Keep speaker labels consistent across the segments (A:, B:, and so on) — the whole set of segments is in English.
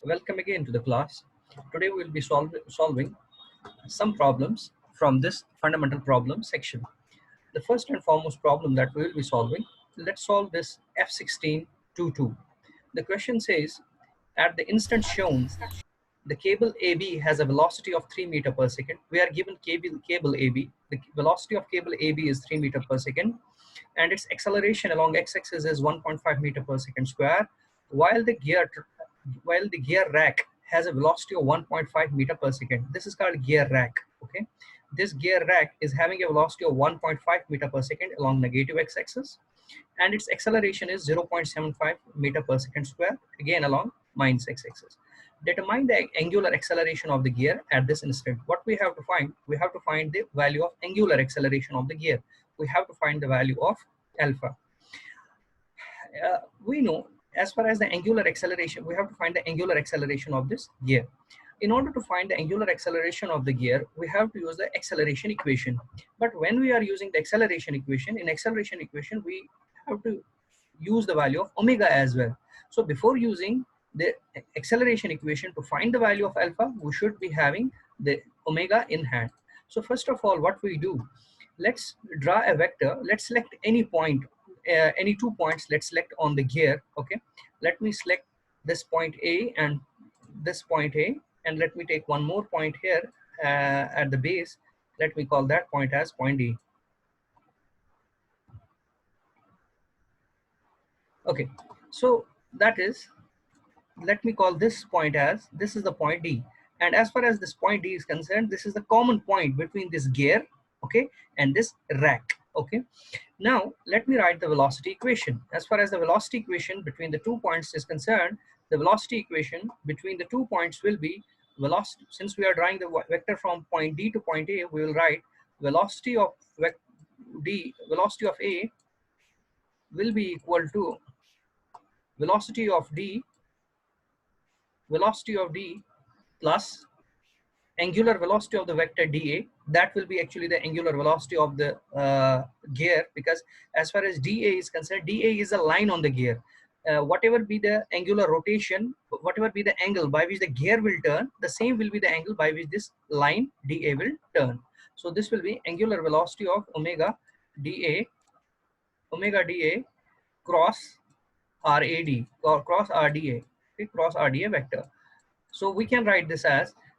A: Welcome again to the class. Today we will be solving some problems from this fundamental problem section. The first and foremost problem that we will be solving, let's solve this F1622. The question says, at the instant shown, the cable AB has a velocity of 3 meter per second. We are given cable AB. The velocity of cable AB is 3 meter per second, and its acceleration along x-axis is 1.5 meter per second square, while the gear rack has a velocity of 1.5 meter per second. This is called gear rack. Okay, this gear rack is having a velocity of 1.5 meter per second along negative x-axis, and its acceleration is 0.75 meter per second square, again along minus x-axis. Determine the angular acceleration of the gear at this instant. What we have to find? We have to find the value of angular acceleration of the gear. We have to find the value of alpha. We know as far as the angular acceleration, we have to find the angular acceleration of this gear. In order to find the angular acceleration of the gear, we have to use the acceleration equation. But when we are using the acceleration equation, in acceleration equation, we have to use the value of omega as well. So before using the acceleration equation to find the value of alpha, we should be having the omega in hand. So first of all, what we do, let's draw a vector. Let's select any point, any 2 points. Let's select on the gear. Okay, let me select this point A and this point A, and let me take one more point here at the base. Let me call that point as point E. Okay, so that is, let me call this point as, this is the point D. And as far as this point D is concerned, this is the common point between this gear, okay, and this rack. Okay, now let me write the velocity equation. As far as the velocity equation between the 2 points is concerned, the velocity equation between the 2 points will be velocity. Since we are drawing the vector from point D to point A, we will write velocity of velocity of A will be equal to velocity of D plus angular velocity of the vector dA. That will be actually the angular velocity of the gear, because as far as dA is concerned, dA is a line on the gear. Whatever be the angular rotation, whatever be the angle by which the gear will turn, the same will be the angle by which this line dA will turn. So this will be angular velocity of omega dA cross RAD, or cross RDA, okay, cross RDA vector. So we can write this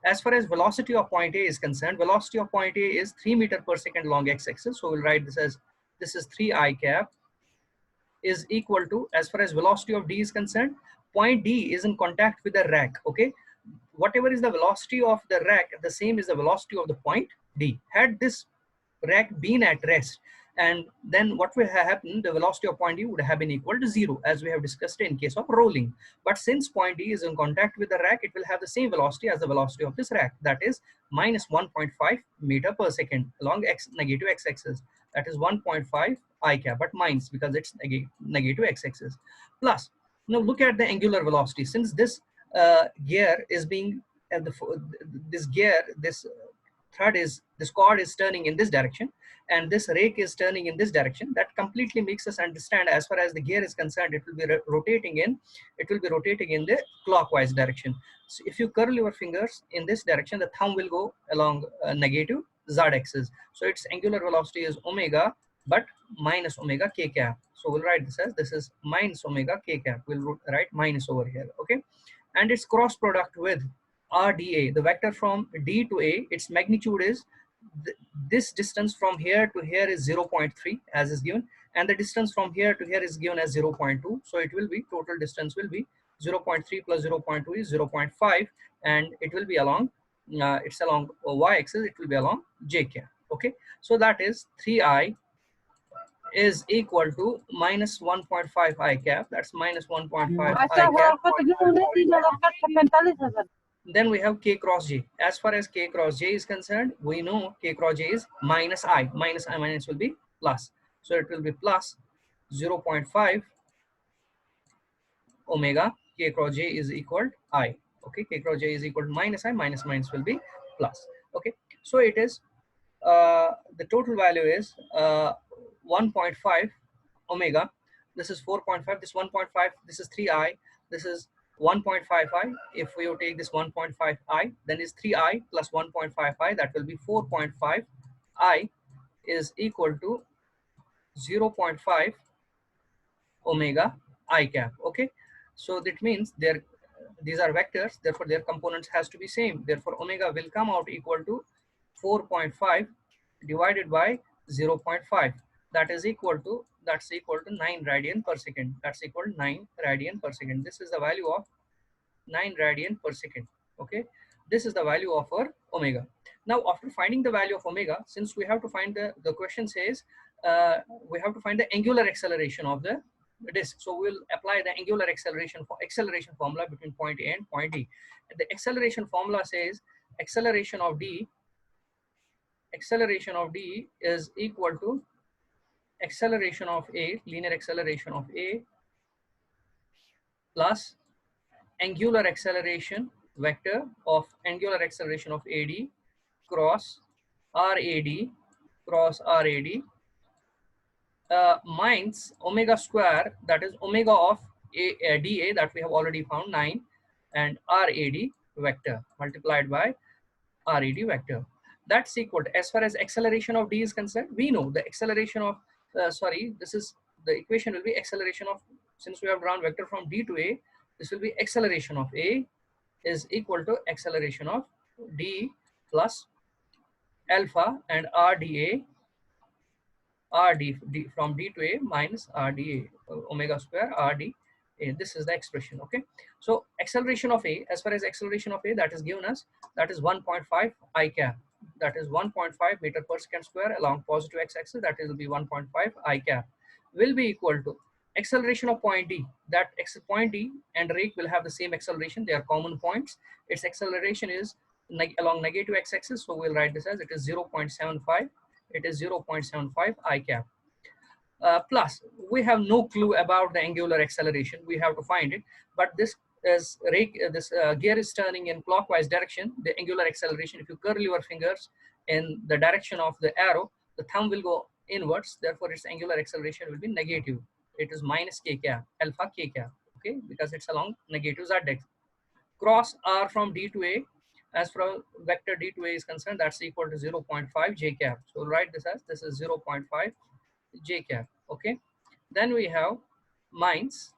A: as far as velocity of point A is concerned, velocity of point A is 3 meter per second along x-axis. So we'll write this as, this is 3I cap is equal to, as far as velocity of D is concerned, point D is in contact with the rack. Okay, whatever is the velocity of the rack, the same is the velocity of the point D. Had this rack been at rest, and then what will have happened, the velocity of point D would have been equal to 0, as we have discussed in case of rolling. But since point D is in contact with the rack, it will have the same velocity as the velocity of this rack, that is minus 1.5 meter per second along negative x-axis. That is 1.5 I cap, but minus because it's negative x-axis. Plus, now look at the angular velocity. Since this gear is being this cord is turning in this direction, and this rake is turning in this direction, that completely makes us understand, as far as the gear is concerned, it will be rotating in the clockwise direction. So if you curl your fingers in this direction, the thumb will go along negative z axis. So its angular velocity is omega, but minus omega k cap. So we'll write this as, this is minus omega k cap. We'll write minus over here. Okay, and its cross product with RDA, the vector from D to A, its magnitude is this distance from here to here is 0.3 as is given, and the distance from here to here is given as 0.2. So it will be, total distance will be 0.3 plus 0.2 is 0.5, and it will be along it's along y axis, it will be along j cap. Okay, so that is 3I is equal to minus 1.5 I cap, that's minus 1.5 I cap. Then we have k cross j. As far as k cross j is concerned, we know k cross j is minus I. Minus I minus will be plus. So it will be plus 0.5 omega k cross j is equal I. Okay, k cross j is equal to minus I, minus minus will be plus. Okay, so it is the total value is 1.5 omega. This is 4.5, this 1.5, this is 3I, this is 1.5i. If we take this 1.5i, then is 3i plus 1.5i, that will be 4.5i is equal to 0.5 omega I cap. Okay, so that means these are vectors, therefore their components has to be same, therefore omega will come out equal to 4.5 divided by 0.5, that is equal to 9 radian per second. That's equal to 9 radian per second. This is the value of 9 radian per second. Okay, this is the value of our omega. Now after finding the value of omega, since we have to find the question says we have to find the angular acceleration of the disk, so we'll apply the angular acceleration formula between point A and point D. And the acceleration formula says acceleration of D is equal to acceleration of A, linear acceleration of A, plus angular acceleration vector of angular acceleration of AD cross RAD minus omega square, that is omega of dA that we have already found 9, and RAD vector multiplied by RAD vector. That's equal to, as far as acceleration of D is concerned, we know the acceleration of this is the equation will be acceleration of, since we have drawn vector from D to A, this will be acceleration of A is equal to acceleration of D plus alpha and RD from D to A minus RDA, omega square RD. This is the expression. Okay, so acceleration of A, as far as acceleration of A, that is given us, that is 1.5 I cap, that is 1.5 meter per second square along positive x-axis, that will be 1.5 I cap, will be equal to acceleration of point D, that point D and rake will have the same acceleration, they are common points, its acceleration is along negative x-axis, so we'll write this as it is 0.75, it is 0.75 I cap. Plus we have no clue about the angular acceleration, we have to find it, but this is gear is turning in clockwise direction, the angular acceleration, if you curl your fingers in the direction of the arrow, the thumb will go inwards, therefore its angular acceleration will be negative, it is minus k cap, alpha k cap. Okay, because it's along negative z-axis. Cross R from D to A, as far as vector D to A is concerned, that's equal to 0.5 j cap. So write this as this is 0.5 j cap. Okay, then we have minus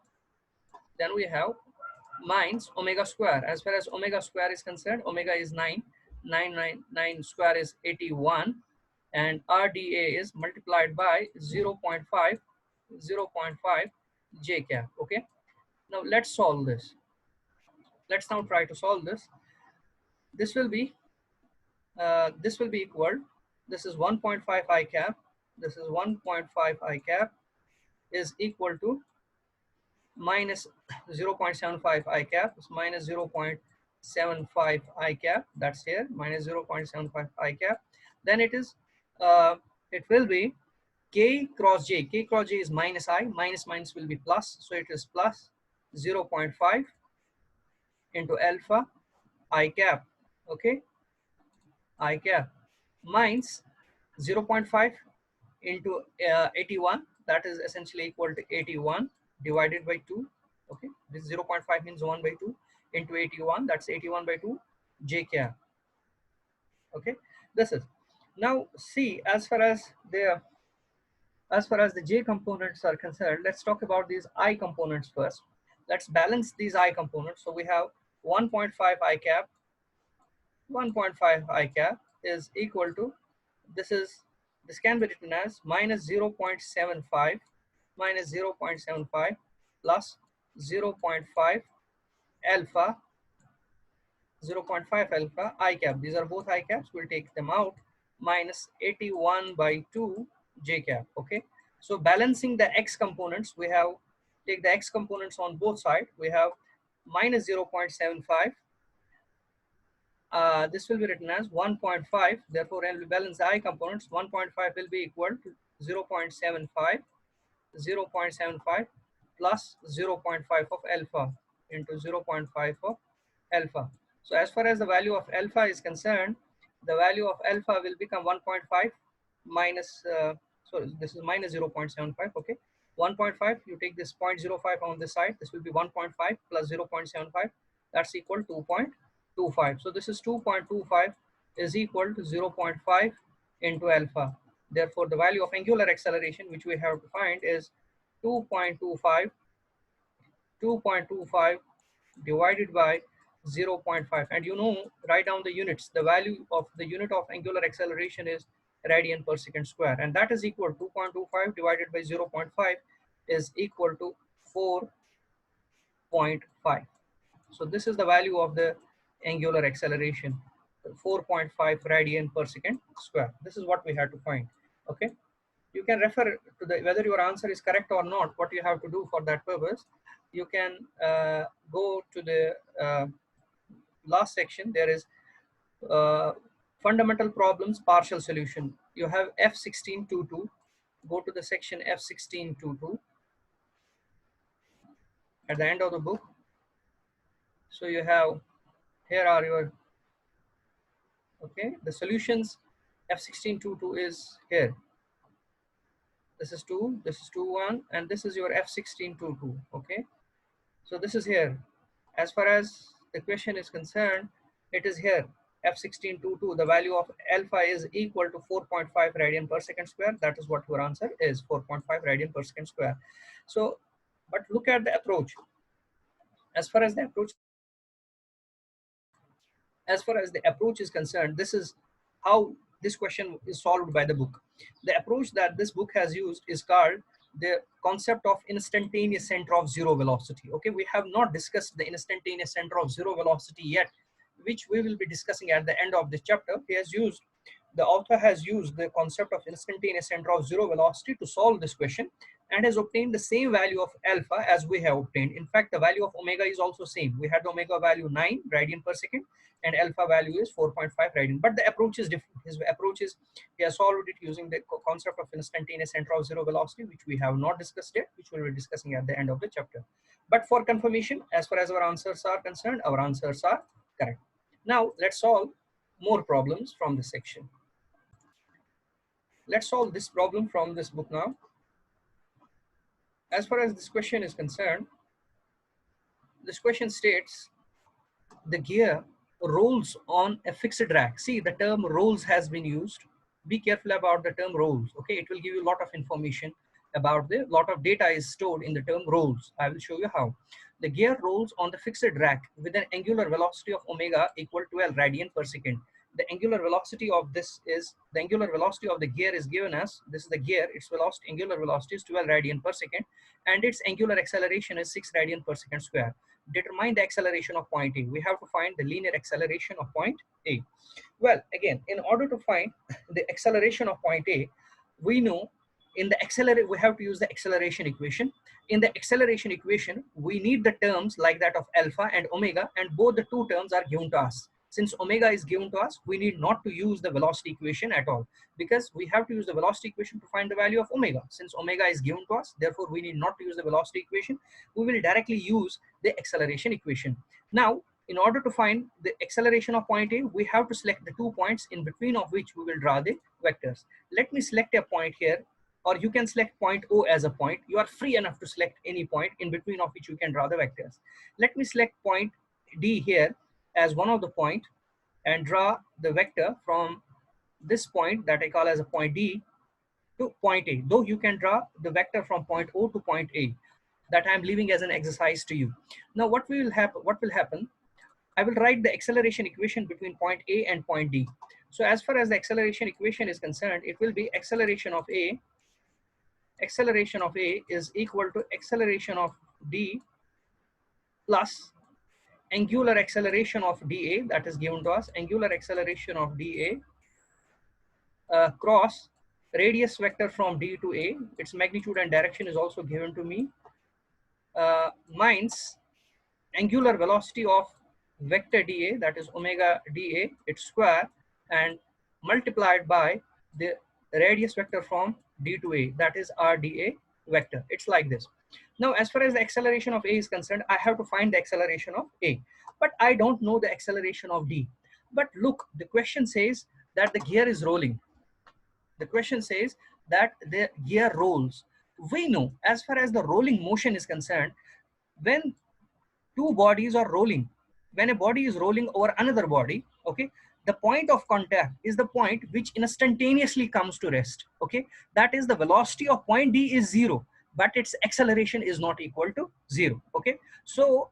A: omega square. As far as omega square is concerned, omega is 9 square is 81, and RDA is multiplied by 0.5 j cap. Okay, now let's solve this. Let's now try to solve this. This will be equal, this is 1.5 I cap, this is 1.5 I cap is equal to minus 0.75 I cap, is minus 0.75 I cap, that's here, minus 0.75 I cap. Then it is, it will be k cross j is minus I, minus will be plus, so it is plus 0.5 into alpha I cap. Okay, I cap minus 0.5 into 81, that is essentially equal to 81 divided by 2. Okay, this 0.5 means 1 by 2 into 81, that's 81 by 2 j cap. Okay, this is, now see, as far as the j components are concerned, let's talk about these I components first. Let's balance these I components. So we have 1.5 I cap, 1.5 I cap is equal to, this can be written as minus 0.75 plus 0.5 alpha I cap. These are both I caps, we'll take them out, minus 81 by 2 j cap. Okay, so balancing the x components, we have take the x components on both sides, we have minus 0.75, this will be written as 1.5, therefore when we balance the I components, 1.5 will be equal to 0.75 plus 0.5 of alpha into 0.5 of alpha. So as far as the value of alpha is concerned, the value of alpha will become 1.5 minus, so this is minus 0.75, okay, 1.5, you take this 0.05 on this side, this will be 1.5 plus 0.75, that's equal to 2.25. So this is 2.25 is equal to 0.5 into alpha. Therefore, the value of angular acceleration which we have to find is 2.25 divided by 0.5, and you know, write down the units. The value of the unit of angular acceleration is radian per second square, and that is equal to 2.25 divided by 0.5 is equal to 4.5. So this is the value of the angular acceleration, 4.5 radian per second square. This is what we have to find. Okay, you can refer to the whether your answer is correct or not. What you have to do for that purpose, you can go to the last section. There is fundamental problems partial solution. You have F1622. Go to the section F1622 at the end of the book. So you have, here are your, okay, the solutions. F1622 is here. This is 2, this is 2, 1, and this is your F1622. Okay, so this is here. As far as the question is concerned, it is here. F1622, the value of alpha is equal to 4.5 radian per second square. That is what your answer is, 4.5 radian per second square. So, but look at the approach. As far as the approach is concerned, this is how this question is solved by the book. The approach that this book has used is called the concept of instantaneous center of zero velocity. Okay, we have not discussed the instantaneous center of zero velocity yet, which we will be discussing at the end of this chapter. The author has used the concept of instantaneous center of zero velocity to solve this question, and has obtained the same value of alpha as we have obtained. In fact, the value of omega is also same. We had the omega value 9 radian per second, and alpha value is 4.5 radian. But the approach is different. His approach is, he has solved it using the concept of instantaneous center of zero velocity, which we have not discussed yet, which we will be discussing at the end of the chapter. But for confirmation, as far as our answers are concerned, our answers are correct. Now let's solve more problems from this section. Let's solve this problem from this book now. As far as this question is concerned, this question states the gear rolls on a fixed rack. See, the term rolls has been used. Be careful about the term rolls. Okay, it will give you a lot of information about the lot of data is stored in the term rolls. I will show you how. The gear rolls on the fixed rack with an angular velocity of omega equal to 12 radian per second. The angular velocity of this is, the angular velocity of the gear is given as, this is the gear, its velocity, angular velocity is 12 radian per second, and its angular acceleration is 6 radian per second square. Determine the acceleration of point A. We have to find the linear acceleration of point A. Well, again, in order to find the acceleration of point A, we know in the accelerate, we have to use the acceleration equation. In the acceleration equation, we need the terms like that of alpha and omega, and both the two terms are given to us. Since omega is given to us, we need not to use the velocity equation at all, because we have to use the velocity equation to find the value of omega. Since omega is given to us, therefore we need not to use the velocity equation. We will directly use the acceleration equation. Now, in order to find the acceleration of point A, we have to select the 2 points in between of which we will draw the vectors. Let me select a point here, or you can select point O as a point. You are free enough to select any point in between of which you can draw the vectors. Let me select point D here as one of the point and draw the vector from this point that I call as a point D to point A. Though you can draw the vector from point O to point A, that I am leaving as an exercise to you. Now what will happen? I will write the acceleration equation between point A and point D. So as far as the acceleration equation is concerned, it will be acceleration of A is equal to acceleration of D plus angular acceleration of dA, that is given to us, angular acceleration of dA cross radius vector from D to A, its magnitude and direction is also given to me, minus angular velocity of vector dA, that is omega dA, its square, and multiplied by the radius vector from D to A, that is RdA vector. It's like this. Now, as far as the acceleration of A is concerned, I have to find the acceleration of A, but I don't know the acceleration of D. But look, the question says that the gear is rolling. The question says that the gear rolls. we know as far as the rolling motion is concerned, when two bodies are rolling, when a body is rolling over another body, okay, the point of contact is the point which instantaneously comes to rest. Okay, that is the velocity of point D is zero, but its acceleration is not equal to zero. Okay, so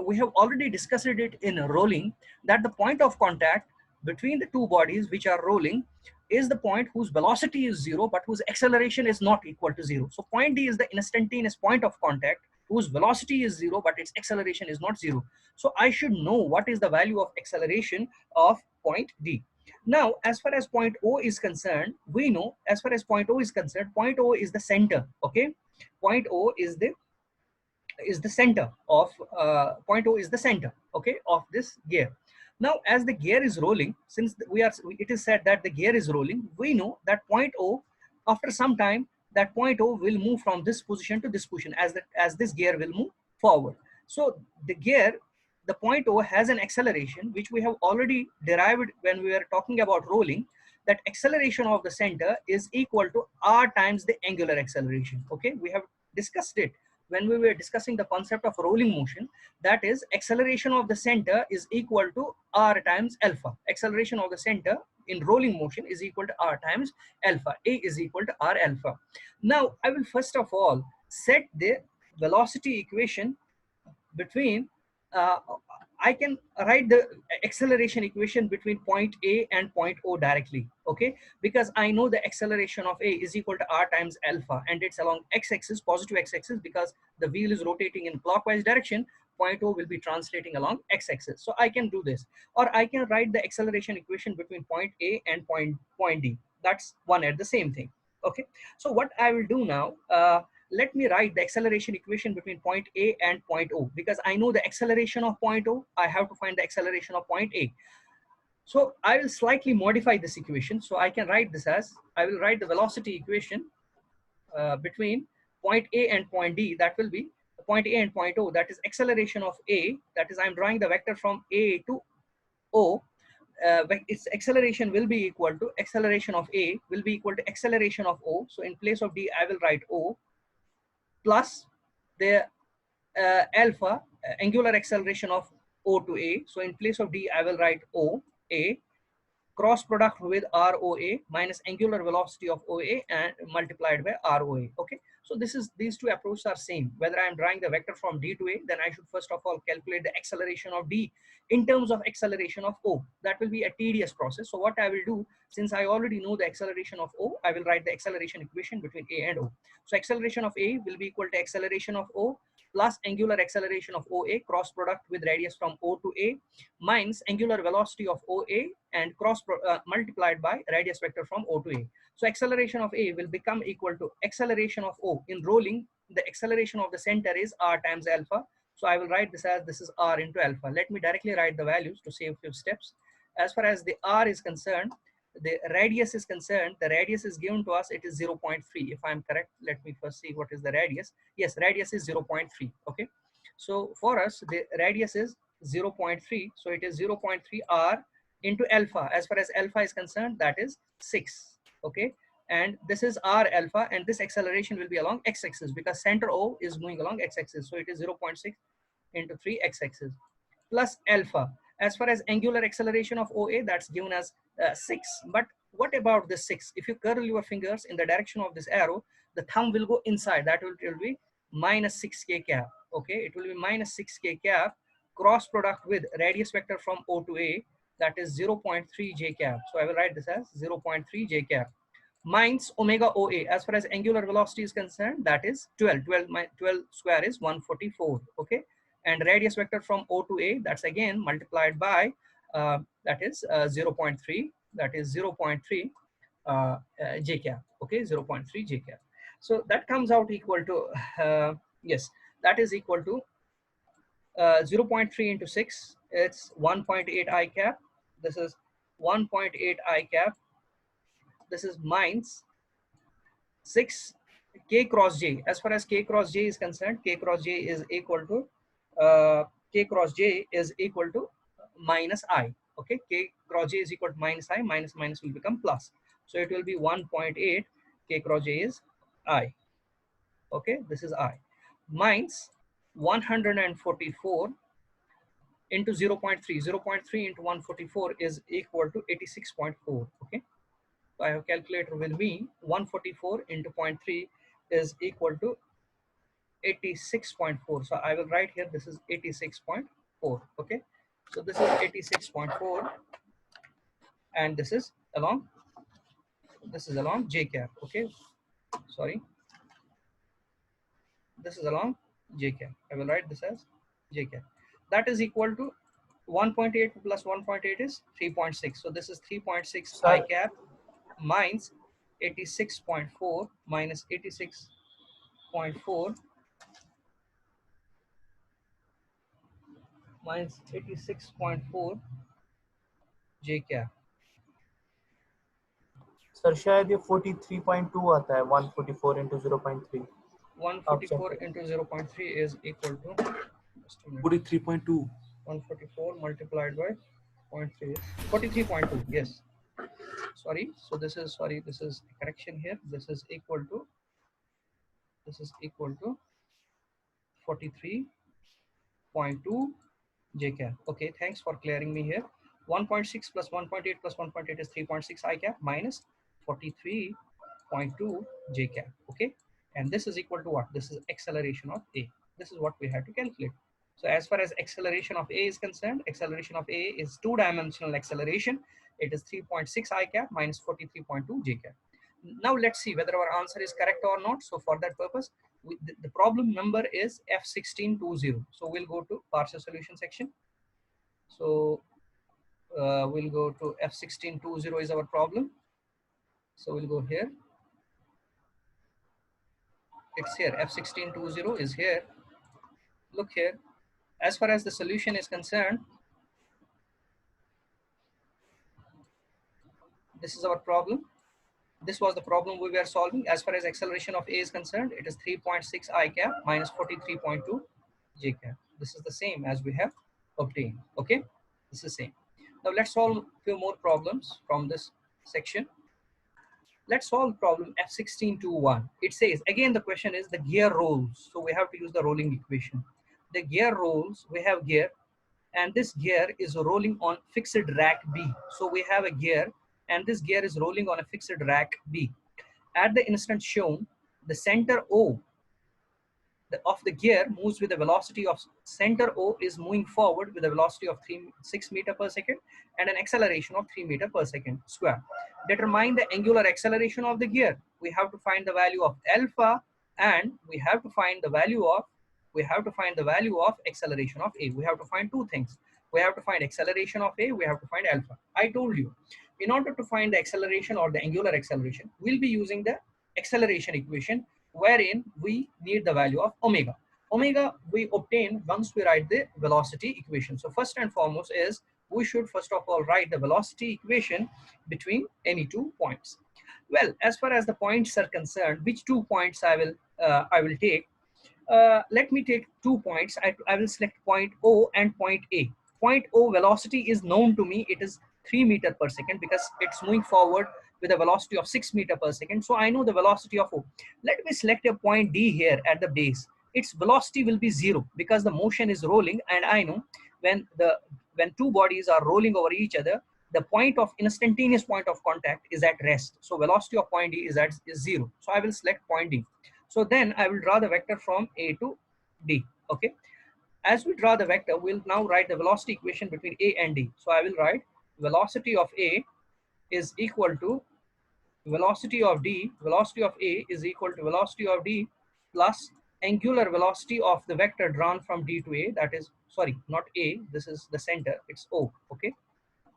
A: we have already discussed it in rolling, that the point of contact between the two bodies which are rolling is the point whose velocity is zero but whose acceleration is not equal to zero. So point D is the instantaneous point of contact whose velocity is zero but its acceleration is not zero. So I should know what is the value of acceleration of point D. Now as far as point O is concerned, we know as far as point O is concerned, point O is the center. Okay, point O is the center of point O is the center, okay, of this gear. Now as the gear is rolling, since it is said that the gear is rolling, we know that point O, after some time, that point O will move from this position to this position as this gear will move forward. So the gear, the point O has an acceleration which we have already derived when we were talking about rolling, that acceleration of the center is equal to r times the angular acceleration. Okay, we have discussed it when we were discussing the concept of rolling motion, that is acceleration of the center is equal to r times alpha. Acceleration of the center in rolling motion is equal to r times alpha. A is equal to r alpha. Now I will first of all set the velocity equation between I can write the acceleration equation between point A and point O directly, okay? Because I know the acceleration of A is equal to r times alpha, and it's along x-axis, positive x-axis, because the wheel is rotating in clockwise direction. Point O will be translating along x-axis. So I can do this, or I can write the acceleration equation between point A and point D. That's one and the same thing, okay? So what I will do now, let me write the acceleration equation between point A and point O, because I know the acceleration of point O, I have to find the acceleration of point A. So I will slightly modify this equation. So I can write this as, I will write the velocity equation between point A and point D, that will be point A and point O, that is acceleration of A, that is I'm drawing the vector from A to O, its acceleration will be equal to acceleration of A will be equal to acceleration of O. So in place of D, I will write O plus the alpha angular acceleration of O to A. So in place of D, I will write O, A, cross product with ROA minus angular velocity of OA and multiplied by ROA. Okay, so these two approaches are same. Whether I am drawing the vector from D to A, then I should first of all calculate the acceleration of D in terms of acceleration of O. That will be a tedious process. So what I will do, since I already know the acceleration of O, I will write the acceleration equation between A and O. So acceleration of A will be equal to acceleration of O plus angular acceleration of OA cross product with radius from O to A minus angular velocity of OA and multiplied by radius vector from O to A. So acceleration of A will become equal to acceleration of O. In rolling, the acceleration of the center is r times alpha. So I will write this as, this is r into alpha. Let me directly write the values to save few steps. As far as the r is concerned, the radius is concerned, the radius is given to us, it is 0.3. If I'm correct, let me first see what is the radius. Yes, radius is 0.3. Okay, so for us the radius is 0.3, so it is 0.3 r into alpha. As far as alpha is concerned, that is 6. Okay, and this is r alpha, and this acceleration will be along x-axis because center O is moving along x-axis, so it is 0.6 into 3 x-axis plus alpha. As far as angular acceleration of OA, that's given as 6. But what about the 6? If you curl your fingers in the direction of this arrow, the thumb will go inside. That will be minus 6k cap. Okay, it will be minus 6k cap cross product with radius vector from O to A, that is 0.3 j cap. So I will write this as 0.3 j cap minus omega OA. As far as angular velocity is concerned, that is 12. 12 square is 144. Okay, and radius vector from O to A, that's again multiplied by that is 0.3, that is 0.3 j cap. Okay, 0.3 j cap. So that comes out equal to yes, that is equal to 0.3 into 6, it's 1.8 I cap. This is 1.8 I cap. This is minus 6 k cross j. As far as k cross j is concerned, k cross j is equal to minus I. Okay, k cross j is equal to minus I, minus will become plus. So it will be 1.8, k cross j is I. Okay, this is I. Minus 144 into 0.3. 0.3 into 144 is equal to 86.4. Okay, so I have calculator with me. 144 into 0.3 is equal to 86.4. So I will write here, this is 86.4. Okay, so this is 86.4, and this is along j cap. Okay, sorry, this is along j cap. I will write this as j cap. That is equal to 1.8 plus 1.8 is 3.6. So this is 3.6 I
B: Sir,
A: cap minus 86.4 minus 86.4 minus 86.4 j cap.
B: Sir शायद ये 43.2 आता है 144 into 0.3. आप check
A: 144
B: करें.
A: into 0.3 is equal to, just a minute,
C: 43.2.
A: 144 multiplied by 0.3 is 43.2. Yes, sorry. So this is, sorry, this is correction here. This is equal to 43.2 j cap. Okay, thanks for clearing me here. 1.6 plus 1.8 plus 1.8 is 3.6 I cap minus 43.2 j cap. Okay, and this is equal to what? This is acceleration of A. This is what we have to calculate. So as far as acceleration of A is concerned, acceleration of A is two-dimensional acceleration. It is 3.6 I cap minus 43.2 j cap. Now let's see whether our answer is correct or not. So for that purpose, the problem number is F1620. So we'll go to partial solution section. So we'll go to F1620 is our problem. So we'll go here. It's here. F1620 is here. Look here. As far as the solution is concerned, this is our problem. This was the problem we were solving. As far as acceleration of A is concerned, it is 3.6 I cap minus 43.2 j cap. This is the same as we have obtained. Okay, this is same. Now let's solve a few more problems from this section. Let's solve problem F1621. It says, again, the question is the gear rolls. So we have to use the rolling equation. The gear rolls, we have gear, and this gear is rolling on fixed rack B. So we have a gear, and this gear is rolling on a fixed rack B. At the instant shown, the center O of the gear moves with a velocity of, center O is moving forward with a velocity of 6 meter per second and an acceleration of 3 meter per second square. Determine the angular acceleration of the gear. We have to find the value of alpha, and we have to find the value of acceleration of A. We have to find two things. We have to find acceleration of A, we have to find alpha. I told you, in order to find the acceleration or the angular acceleration, we'll be using the acceleration equation, wherein we need the value of omega. Omega we obtain once we write the velocity equation. So first and foremost is, we should first of all write the velocity equation between any 2 points. Well, as far as the points are concerned, which 2 points I will take? Let me take 2 points. I will select point O and point A. Point O velocity is known to me. It is 3 meter per second because it's moving forward with a velocity of 6 meter per second. So I know the velocity of O. Let me select a point D here at the base. Its velocity will be 0 because the motion is rolling, and I know when two bodies are rolling over each other, the instantaneous point of contact is at rest. So velocity of point D is 0. So I will select point D. So then I will draw the vector from A to D. Okay. As we draw the vector, we'll now write the velocity equation between A and D. So I will write velocity of A is equal to velocity of D. Velocity of A is equal to velocity of D plus angular velocity of the vector drawn from D to A. That is, sorry, not A. This is the center. It's O. Okay.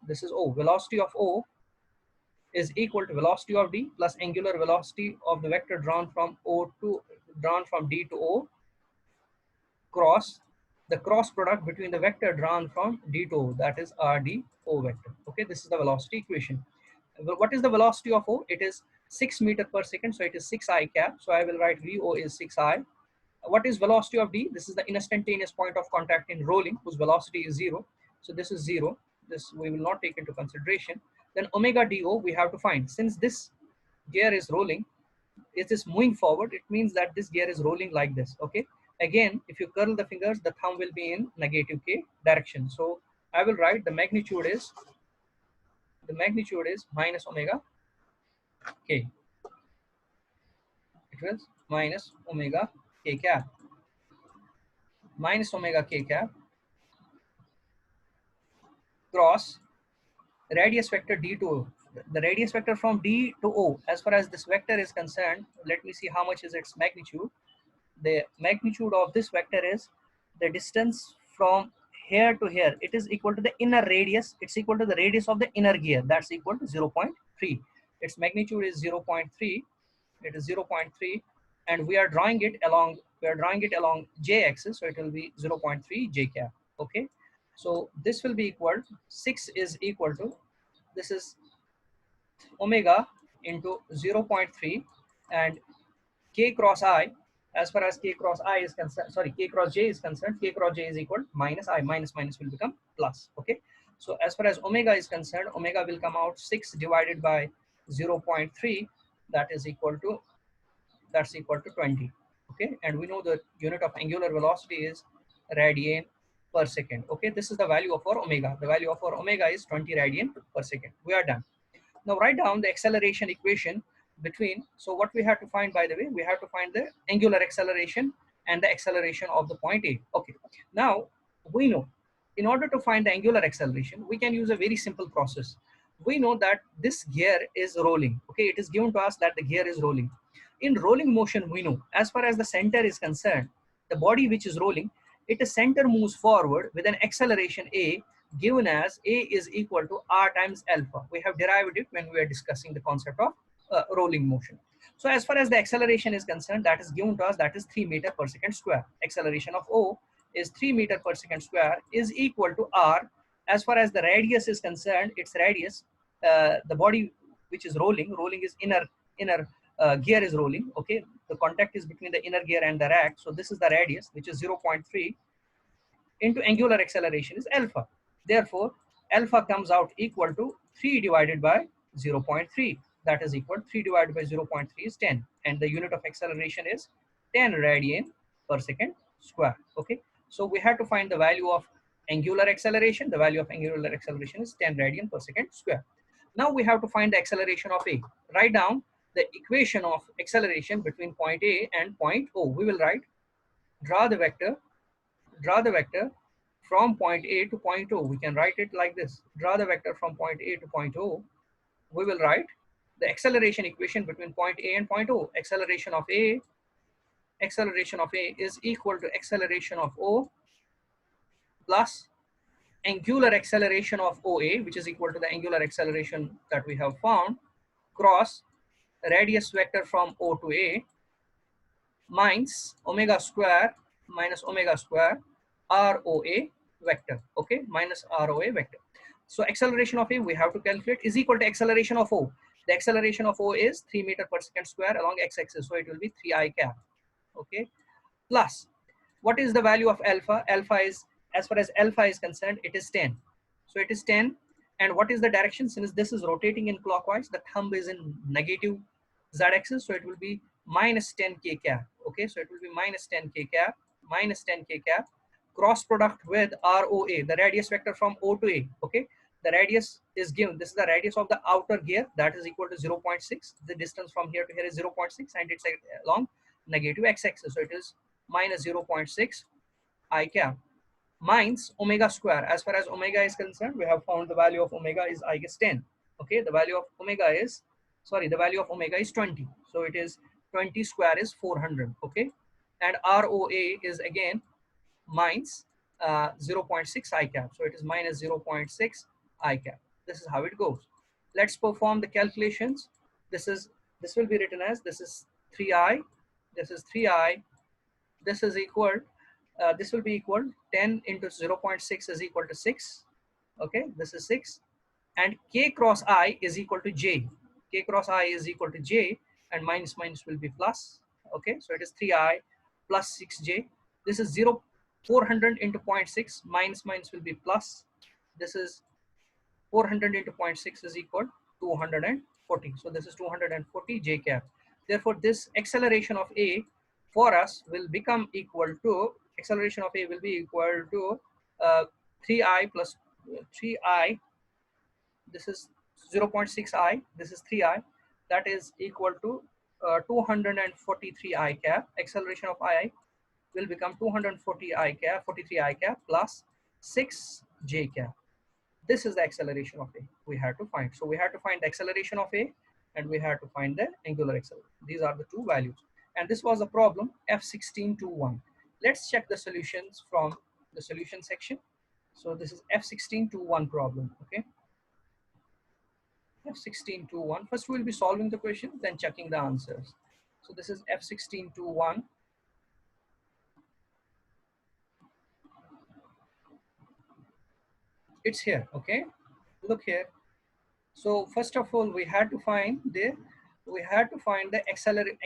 A: This is O. Velocity of O is equal to velocity of D plus angular velocity of the vector drawn from D to O cross the cross product between the vector drawn from D to O, that is RD O vector. Okay, this is the velocity equation. What is the velocity of O? It is 6 meter per second, so it is 6 I cap. So I will write VO is 6 I. What is velocity of D? This is the instantaneous point of contact in rolling, whose velocity is 0. So this is 0. This we will not take into consideration. Then omega DO we have to find. Since this gear is rolling, it is moving forward, it means that this gear is rolling like this. Okay, again, if you curl the fingers, the thumb will be in negative k direction. So I will write the magnitude is minus omega k. It was minus omega k cap, minus omega k cap cross radius vector d to o. The radius vector from d to o, as far as this vector is concerned, let me see how much is its magnitude. The magnitude of this vector is the distance from here to here. It is equal to the inner radius. It's equal to the radius of the inner gear. That's equal to 0.3. Its magnitude is 0.3. It is 0.3, and we are drawing it along j axis, so it will be 0.3 j cap. Okay, so this will be equal 6 is equal to, this is omega into 0.3, and k cross I, as far as k cross I is concerned, sorry, k cross j is concerned, k cross j is equal minus I, minus minus will become plus. Okay, so as far as omega is concerned, omega will come out 6 divided by 0.3, that is equal to, that's equal to 20. Okay, and we know the unit of angular velocity is radian per second. Okay, this is the value of our omega. The value of our omega is 20 radian per second. We are done. Now write down the acceleration equation between, so what we have to find, by the way, we have to find the angular acceleration and the acceleration of the point A. Okay, now we know, in order to find the angular acceleration, we can use a very simple process. We know that this gear is rolling. Okay, it is given to us that the gear is rolling. In rolling motion, we know, as far as the center is concerned, the body which is rolling, its center moves forward with an acceleration A, given as A is equal to R times alpha. We have derived it when we are discussing the concept of rolling motion. So as far as the acceleration is concerned, that is given to us, that is 3 meter per second square. Acceleration of O is 3 meter per second square, is equal to R. As far as the radius is concerned, its radius, the body which is rolling is inner gear is rolling. Okay, the contact is between the inner gear and the rack. So this is the radius, which is 0.3, into angular acceleration is alpha. Therefore, alpha comes out equal to 3 divided by 0.3. That is equal to 3 divided by 0.3 is 10. And the unit of acceleration is 10 radian per second square. Okay, so we have to find the value of angular acceleration. The value of angular acceleration is 10 radian per second square. Now we have to find the acceleration of A. Write down the equation of acceleration between point A and point O. We will write, draw the vector from point A to point O. We can write it like this. Draw the vector from point A to point O. We will write the acceleration equation between point A and point O. Acceleration of A is equal to acceleration of O plus angular acceleration of OA, which is equal to the angular acceleration that we have found, cross radius vector from O to A, minus omega square ROA vector. Okay, minus ROA vector. So acceleration of A we have to calculate is equal to acceleration of O. The acceleration of O is 3 meter per second square along x-axis, so it will be 3I cap. Okay, plus what is the value of alpha? Alpha is, as far as alpha is concerned, it is 10. So it is 10. And what is the direction? Since this is rotating in clockwise, the thumb is in negative z-axis, so it will be minus 10k cap. Okay, so it will be minus 10k cap, cross product with ROA, the radius vector from O to A. Okay, the radius is given, this is the radius of the outer gear, that is equal to 0.6. The distance from here to here is 0.6, and it's along negative x-axis, so it is minus 0.6 I cap, minus omega square. As far as omega is concerned, we have found the value of omega is, I guess, 10. Okay, the value of omega is, sorry, the value of omega is 20. So it is 20 square is 400. Okay, and ROA is again minus 0.6 I cap. So it is minus 0.6 I cap. This is how it goes. Let's perform the calculations. This will be written as, this is 3I, this is 3I, this is equal, this will be equal 10 into 0.6 is equal to 6. Okay, this is 6, and k cross I is equal to j. K cross I is equal to j, and minus minus will be plus. Okay, so it is 3I plus 6j. This is 400 into 0.6, minus minus will be plus. This is 400 into 0.6 is equal to 240. So this is 240 j cap. Therefore, this acceleration of A for us will become equal to, acceleration of A will be equal to 3I plus 3I, this is 0.6I, this is 3I, that is equal to 243 I cap. Acceleration of I will become 240 I cap, 43 I cap plus 6 J cap. This is the acceleration of A we had to find. So we had to find the acceleration of A and we had to find the angular acceleration. These are the two values. And this was a problem F1621. Let's check the solutions from the solution section. So this is F1621 problem, okay? F1621. First we'll be solving the question, then checking the answers. So this is F1621. It's here, okay? Look here. So first of all, we had to find the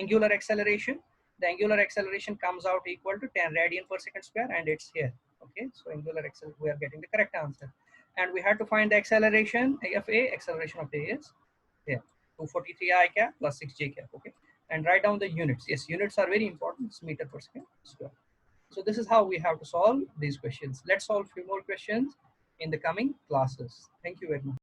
A: angular acceleration. The angular acceleration comes out equal to 10 radian per second square, and it's here. Okay, so angular acceleration, we are getting the correct answer. And we had to find the acceleration of A. Acceleration of A is here, 243 I cap plus 6 J cap. Okay, and write down the units. Yes, units are very important. It's meter per second square. So this is how we have to solve these questions. Let's solve few more questions in the coming classes. Thank you very much.